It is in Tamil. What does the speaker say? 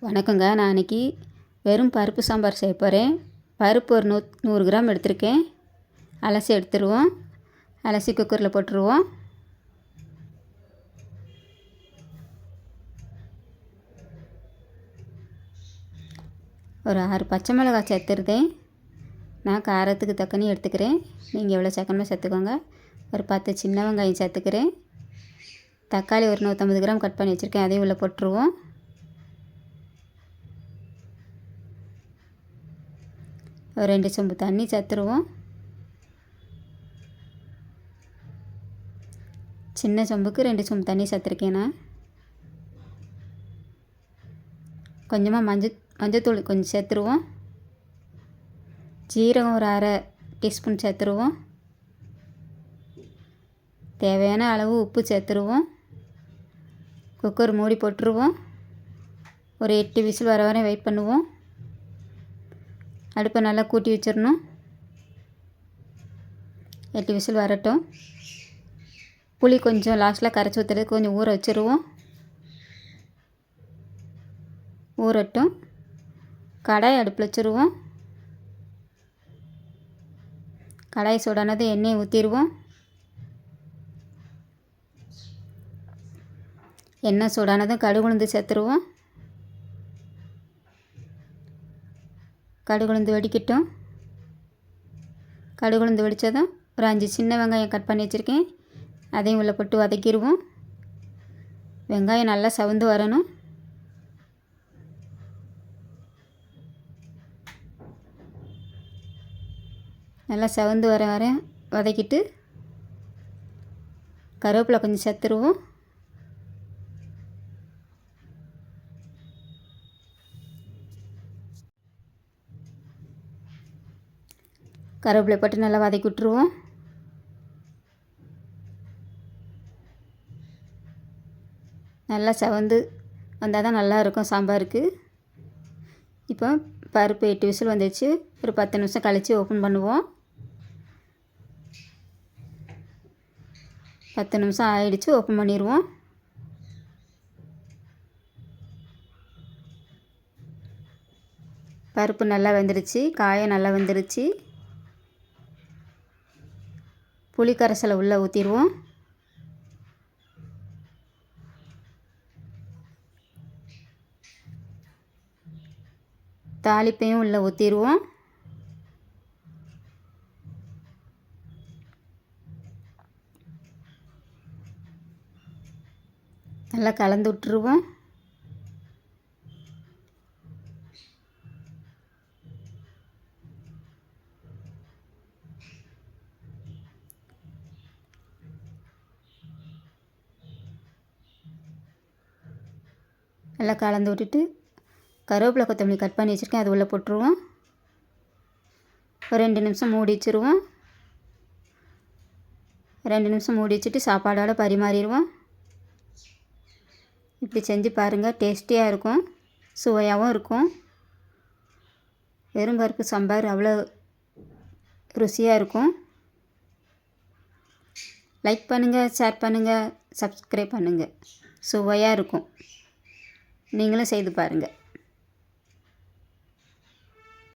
வணக்கங்க. நான் அன்றைக்கி வெறும் பருப்பு சாம்பார் செய்ய போகிறேன். பருப்பு ஒரு 100 கிராம் எடுத்திருக்கேன். அலசி எடுத்துருவோம். அலசி குக்கரில் போட்டுருவோம். ஒரு 6 பச்சை மிளகாய் சேர்த்துருந்தேன். நான் காரத்துக்கு தக்கனி எடுத்துக்கிறேன். நீங்கள் எவ்வளோ சேர்க்கணுமோ சேர்த்துக்கோங்க. ஒரு 10 சின்ன வெங்காயம் சேர்த்துக்கிறேன். தக்காளி ஒரு 150 கிராம் கட் பண்ணி வச்சுருக்கேன். அதையும் உள்ளே போட்டுருவோம். ஒரு 2 சொம்பு தண்ணி சேர்த்துருவோம். சின்ன சொம்புக்கு 2 சொம்பு தண்ணி சேர்த்துருக்கேன். நான் கொஞ்சமாக மஞ்சத்தூள் கொஞ்சம் சேர்த்துருவோம். ஜீரகம் ஒரு அரை டீஸ்பூன் சேர்த்துருவோம். தேவையான அளவு உப்பு சேர்த்துருவோம். குக்கர் மூடி போட்டுருவோம். ஒரு 8 விசில் வர வரை வெயிட் பண்ணுவோம். அடுப்பை நல்லா கூட்டி வச்சிடணும். 8 விசில் வரட்டும். புளி கொஞ்சம் லாஸ்ட்டில் கரைச்சி ஊற்றுறதுக்கு கொஞ்சம் ஊற வச்சுருவோம். ஊறட்டும். கடாய் அடுப்பில் வச்சுருவோம். கடாய் சூடானது எண்ணெயை ஊற்றிடுவோம். எண்ணெய் சூடானதும் கடுகு உளுந்து சேர்த்துருவோம். கடுகு உளுந்து வெடிக்கட்டும். கடுகு உளுந்து வெடித்ததும் ஒரு 5 சின்ன வெங்காயம் கட் பண்ணி வச்சுருக்கேன். அதையும் உள்ளே போட்டு வதக்கிடுவோம். வெங்காயம் நல்லா சவந்து வரணும். நல்லா சவந்து வர வதக்கிட்டு கருவேப்பிலை கொஞ்சம் சேர்த்துருவோம். கருவேப்பிலை போட்டு நல்லா வதக்கி விட்டுருவோம். நல்லா செவந்து வந்தால் தான் நல்லாயிருக்கும் சாம்பாருக்கு. இப்போ பருப்பு 8 விசில் வந்துடுச்சு. ஒரு 10 நிமிஷம் கழித்து ஓப்பன் பண்ணுவோம். 10 நிமிஷம் ஆயிடுச்சு. ஓப்பன் பண்ணிடுவோம். பருப்பு நல்லா வெந்துடுச்சு. காயம் நல்லா வெந்துடுச்சு. புளி கரைசலை உள்ளே ஊற்றிடுவோம். தாளிப்பையும் உள்ளே ஊற்றிடுவோம். நல்லா கலந்து விட்டுருவோம். நல்லா கலந்து விட்டுட்டு கருவேப்பிலை கொத்தமல்லி கட் பண்ணி வச்சுருக்கேன். அது உள்ளே போட்டுருவோம். ஒரு 2 நிமிஷம் மூடி வச்சுருவோம். 2 நிமிஷம் மூடி வச்சுட்டு சாப்பாடோடு பரிமாறிடுவோம். இப்படி செஞ்சு பாருங்கள். டேஸ்டியாக இருக்கும், சுவையாகவும் இருக்கும். வெறும் பருப்பு சாம்பார் அவ்வளோ ருசியாக இருக்கும். லைக் பண்ணுங்கள், ஷேர் பண்ணுங்கள், சப்ஸ்கிரைப் பண்ணுங்கள். சுவையாக இருக்கும். நீங்களும் செய்து பாருங்கள்.